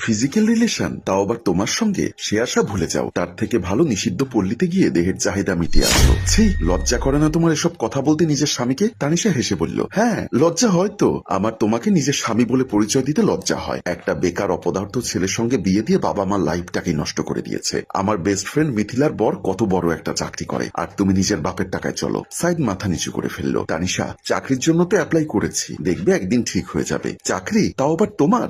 Physical relation, তাও আবার তোমার সঙ্গে, সে আশা ভুলে যাও। তার থেকে ভালো নিষিদ্ধ পল্লীতে গিয়ে দেহের চাহিদা মিটিয়ে আসো। ছি, লজ্জা করে না তোমার এসব কথা বলতে নিজের স্বামীকে? তানিশা হেসে বলল, হ্যাঁ লজ্জা হয় তো। আমার তোমাকে নিজের স্বামী বলে পরিচয় দিতে লজ্জা হয়। একটা বেকার অপদার্থ ছেলের সঙ্গে বিয়ে দিয়ে বাবা মার লাইফটাকেই নষ্ট করে দিয়েছে। আমার বেস্ট ফ্রেন্ড মিথিলার বর কত বড় একটা চাকরি করে, আর তুমি নিজের বাপের টাকায় চলো। সাইদ মাথা নিচু করে ফেললো। তানিশা, চাকরির জন্য তো অ্যাপ্লাই করেছি, দেখবে একদিন ঠিক হয়ে যাবে। চাকরি, তাও আবার তোমার?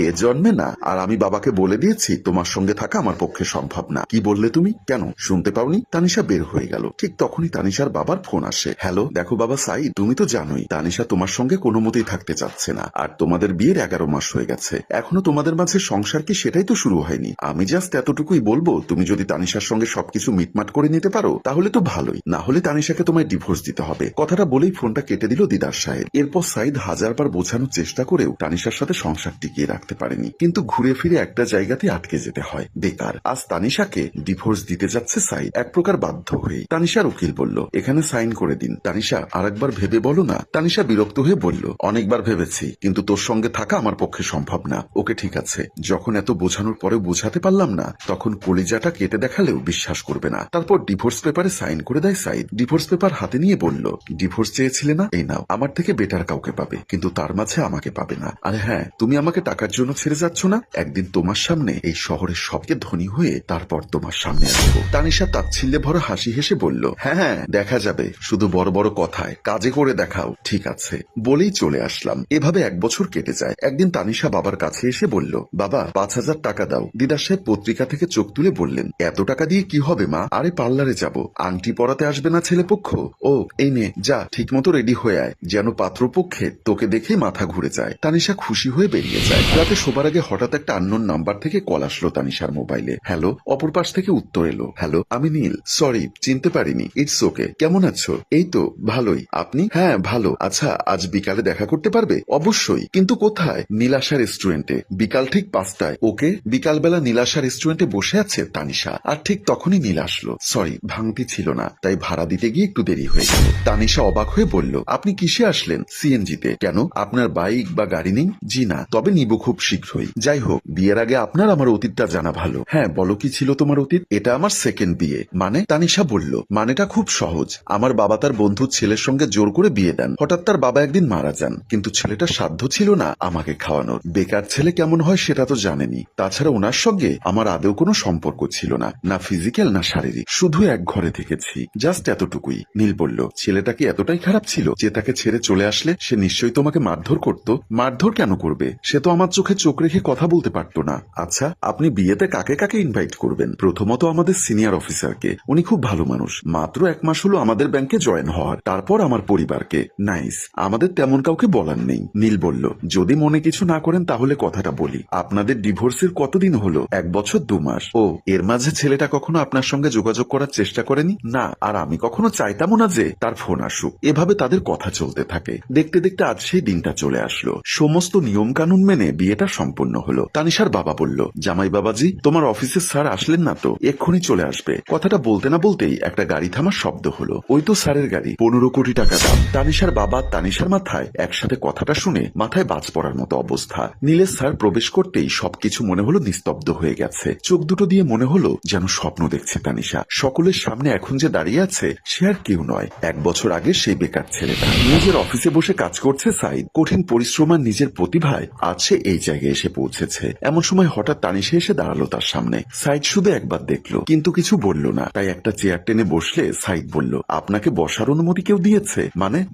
এ জন্মে না। আর আমি বাবাকে বলে দিয়েছি তোমার সঙ্গে থাকা আমার পক্ষে সম্ভব না। কি বললে তুমি? কেন শুনতে পাওনি? তানিশা বের হয়ে গেল। ঠিক তখনই তানিশার বাবার ফোন আসে। হ্যালো, দেখো বাবা সাইদ, তুমি তো জানোই তানিশা তোমার সঙ্গে কোনো মতেই থাকতে চাচ্ছে না। আর তোমাদের বিয়ের 11 মাস হয়ে গেছে, এখনো তোমাদের মাঝে সংসার কি সেটাই তো শুরু হয়নি। আমি জাস্ট এতটুকুই বলবো, তুমি যদি তানিশার সঙ্গে সবকিছু মিটমাট করে নিতে পারো তাহলে তো ভালোই, না হলে তানিশাকে তোমায় ডিভোর্স দিতে হবে। কথাটা বলেই ফোনটা কেটে দিল দিদার সাহেব। এরপর সাইদ হাজারবার বোঝানোর চেষ্টা করেও তানিশার সাথে সংসার টিকিয়ে রাখতে পারেনি, কিন্তু ঘুরে ফিরে একটা জায়গাতে আটকে যেতে হয়। বেকার। আজ তানিশাকে ডিভোর্স দিতে যাচ্ছে সাইদ, এক প্রকার বাধ্য হয়ে। তানিশার উকিল বলল, এখানে সাইন করে দিন। তানিশা, আরেকবার ভেবে বলো না। তানিশা বিরক্ত হয়ে বলল, অনেকবার ভেবেছি, কিন্তু তোর সঙ্গে থাকা আমার পক্ষে সম্ভব না। ওকে ঠিক আছে। যখন এত বোঝানোর পরেও বোঝাতে পারলাম না, তখন কলিজাটা কেটে দেখালেও বিশ্বাস করবে না। তারপর ডিভোর্স পেপারে সাইন করে দেয় সাইদ। ডিভোর্স পেপার হাতে নিয়ে বলল, ডিভোর্স চেয়েছিলে না, এই নাও। আমার থেকে বেটার কাউকে পাবে, কিন্তু তার মাঝে আমাকে পাবে না। আরে হ্যাঁ, তুমি আমাকে টাকার জন্য ছেড়ে যাচ্ছ না? একদিন তোমার সামনে এই শহরের সবকে ধনী হয়ে তারপর তোমার সামনে আসবো। তানিশা তাচ্ছিল্যে ভরা হাসি হেসে বলল, হ্যাঁ হ্যাঁ, দেখা যাবে। শুধু বড় বড় কথায়, কাজে করে দেখাও। ঠিক আছে, বলেই চলে আসলাম। এভাবে 1 বছর কেটে যায়। একদিন তানিশা বাবার কাছে এসে বলল, বাবা 5,000 টাকা দাও। দিদা সাহেব পত্রিকা থেকে চোখ তুলে বললেন, এত টাকা দিয়ে কি হবে মা? আরে পার্লারে যাব, আংটি পরাতে আসবে না ছেলেপক্ষ? ও এই নে, যা ঠিক মতো রেডি হয়ে আয়, যেন পাত্রপক্ষে তোকে দেখে মাথা ঘুরে যায়। তানিশা খুশি হয়ে বেরিয়ে যায়। রাতে শোবার আগে হঠাৎ একটা আননোন নাম্বার থেকে কল আসলো তানিশার মোবাইলে। হ্যালো। অপর পাশ থেকে উত্তর এলো, হ্যালো আমি নীল, সরি চিনতে পারিনি। It's okay. কেমন আছো? এই তো ভালোই। আপনি? হ্যাঁ ভালো। আচ্ছা, আজ বিকালে দেখা করতে পারবে? অবশ্যই, কিন্তু কোথায়? নীলাশা রেস্টুরেন্টে, বিকাল ঠিক 5টায়। ওকে। বিকালবেলা নীলাশা রেস্টুরেন্টে বসে আছে তানিশা, আর ঠিক তখনই নীল আসলো। সরি, ভাঙতি ছিল না, তাই ভাড়া দিতে গিয়ে একটু দেরি হয়ে গেল। তানিশা অবাক হয়ে বলল, আপনি কিসে আসলেন? সিএনজিতে। কেন, আপনার বাইক বা গাড়ি নেই? জি না, তবে নিব খুব শীঘ্রই। যাই হোক, বিয়ের আগে আপনার আমার অতীতটা জানা ভালো। হ্যাঁ বলো, কি ছিল তোমার অতীত? এটা আমার সেকেন্ড বিয়ে। মানে? তানিশা বলল, মানেটা খুব সহজ। আমার বাবা তার বন্ধুর ছেলের সঙ্গে জোর করে বিয়ে দেন। হঠাৎ তার বাবা একদিন মারা যান, কিন্তু ছেলেটার সাধ্য ছিল না আমাকে খাওয়ানোর। বেকার ছেলে কেমন হয় সেটা তো জানেনি। তাছাড়া ওনার সঙ্গে আমার আদৌ কোনো সম্পর্ক ছিল না, না ফিজিক্যাল না শারীরিক। শুধু এক ঘরে থেকেছি, জাস্ট এতটুকুই। নীল বলল, ছেলেটা কি এতটাই খারাপ ছিল যে তাকে ছেড়ে চলে আসলে? সে নিশ্চয়ই তোমাকে মারধর করত। মারধর কেন করবে? সে তো আমার চোখে চোখ রেখে কথা বলতে পারতো না। আচ্ছা, আপনি বিয়েতে কাকে কাকে ইনভাইট করবেন? প্রথমত আমাদের সিনিয়র অফিসারকে, উনি খুব ভালো মানুষ। মাত্র 1 মাস হলো আমাদের ব্যাংকে জয়েন হওয়ার। তারপর আমার পরিবারকে। নাইস। আমাদের তেমন কাউকে বলার নেই। নীল বলল, যদি মনে কিছু না করেন তাহলে কথাটা বলি। আপনাদের ডিভোর্সের কতদিন হলো? 1 বছর 2 মাস। ও, এর মাঝে ছেলেটা কখনো আপনার সঙ্গে যোগাযোগ করার চেষ্টা করেনি? না, আর আমি কখনো চাইতামও না যে তার ফোন আসুক। এভাবে তাদের কথা চলতে থাকে। দেখতে দেখতে আজ সেই দিনটা চলে আসলো। সমস্ত নিয়ম কানুন মেনে বিয়েটা সম্পন্ন হলো। তানিশার বাবা বলল, জামাই বাবাজি, তোমার অফিসের স্যার আসলেন না তো? এক্ষুনি চলে আসবে। কথাটা বলতে না বলতেই একটা গাড়ি থামার শব্দ হলো। ওই তো স্যারের গাড়ি, 15 কোটি টাকা দাম। তানিশার বাবা তানিশার মাথায় একসাথে কথাটা শুনে মাথায় বাজ পড়ার মতো অবস্থা। নীলের স্যার প্রবেশ করতেই সবকিছু মনে হলো নিস্তব্ধ হয়ে গেছে। চোখ দুটো দিয়ে মনে হলো যেন স্বপ্ন দেখছে তানিশা। সকলের সামনে এখন যে দাঁড়িয়ে আছে সে আর কেউ নয়, 1 বছর আগে সেই বেকার ছেলেটা। নিজের অফিসে বসে কাজ করছে সাইদ। কঠিন পরিশ্রম আর নিজের প্রতিভায় আজ সে এই জায়গায় এসে পৌঁছেছে। এমন সময় হঠাৎ তানিশা এসে দাঁড়ালো তার সামনে। সাইদ শুধু একবার দেখলো, কিন্তু কিছু বলল না। তাই একটা চেয়ার টেনে বসলে সাইদ বলল, আপনাকে বসার অনুমতি কেউ দিয়েছে?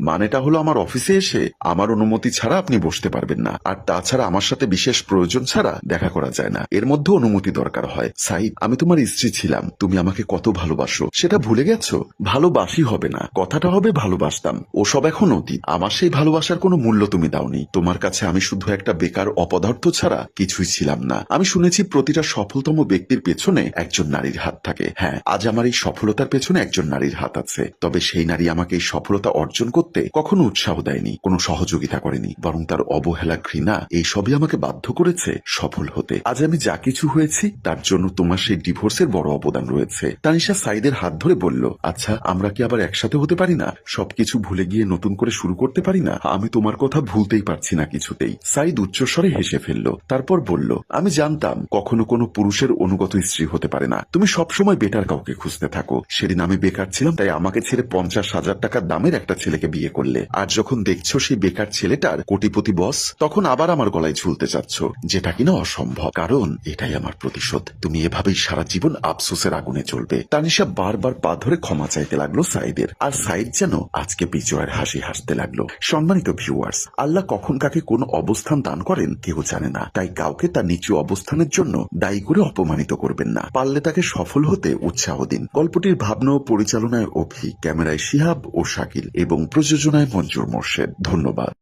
মানেটা হলো আমার অফিসে এসে আমার অনুমতি ছাড়া আপনি বসতে পারবেন না, আর তাছাড়া আমার সাথে বিশেষ প্রয়োজন ছাড়া দেখা করা যায় না। এর মধ্যে অনুমতি দরকার হয়। সাইদ, আমি তোমার স্ত্রী ছিলাম, তুমি আমাকে কত ভালোবাসো সেটা ভুলে গেছো? ভালোবাসি হবে না, কথাটা হবে ভালোবাসতাম। ওসব এখন অতীত। আমার সেই ভালোবাসার কোনো মূল্য তুমি দাওনি। তোমার কাছে আমি শুধু একটা বেকার অপদার্থ ছাড়া কিছুই ছিলাম না। আমি শুনেছি প্রতিটা সফলতম ব্যক্তির পেছনে একজন নারীর হাত থাকে। হ্যাঁ, আজ আমার এই সফলতার পেছনে একজন নারীর হাত আছে। তবে সেই নারী আমাকে এই সফলতা অর্জন করতে কখনো উৎসাহ দেয়নি, কোনো সহযোগিতা করেনি, বরং তার অবহেলা, ঘৃণা এই সবই আমাকে বাধ্য করেছে সফল হতে। আজ আমি যা কিছু হয়েছি তার জন্য তোমার সেই ডিভোর্সের বড় অবদান রয়েছে। তানিশা সাইদের হাত ধরে বলল, আচ্ছা আমরা কি আবার একসাথে হতে পারি না? সবকিছু ভুলে গিয়ে নতুন করে শুরু করতে পারি না? আমি তোমার কথা ভুলতেই পারছি না কিছুতেই। সাইদ উচ্চস্বরে হেসে ফেলল। ফেলল, তারপর বলল, আমি জানতাম কখনো কোনো পুরুষের অনুগত স্ত্রী হতে পারে না। তুমি সবসময় বেটার কাউকে খুঁজতে থাকো। সেদিন আমি বেকার ছিলাম, তাই আমাকে ছেড়ে 50,000 টাকা দামের একটা ছেলেকে বিয়ে করলে। আর যখন দেখছো সেই বেকার ছেলেটার কোটিপতি বস, তখন আবার আমার গলায় ঝুলতে চাচ্ছ, যেটা কিনা অসম্ভব। কারণ এটাই আমার প্রতিশোধ। তুমি এভাবেই সারা জীবন আফসোসের আগুনে চলবে। তানিশা বারবার পা ধরে ক্ষমা চাইতে লাগলো সাইদের, আর সাইদ যেন আজকে বিজয়ের হাসি হাসতে লাগলো। সম্মানিত ভিউয়ার্স, আল্লাহ কখন কাকে কোন অবস্থান দান করেন কেউ জানে না, তাই কাউকে তার নিচু অবস্থানের জন্য দায়ী করে অপমানিত করবেন না। পারলে তাকে সফল হতে উৎসাহ দিন। গল্পটির ভাবনা ও পরিচালনায় অভি, ক্যামেরায় শিহাব ও শাকিল এবং প্রযোজনায় মঞ্জুর মোর্শেদ। ধন্যবাদ।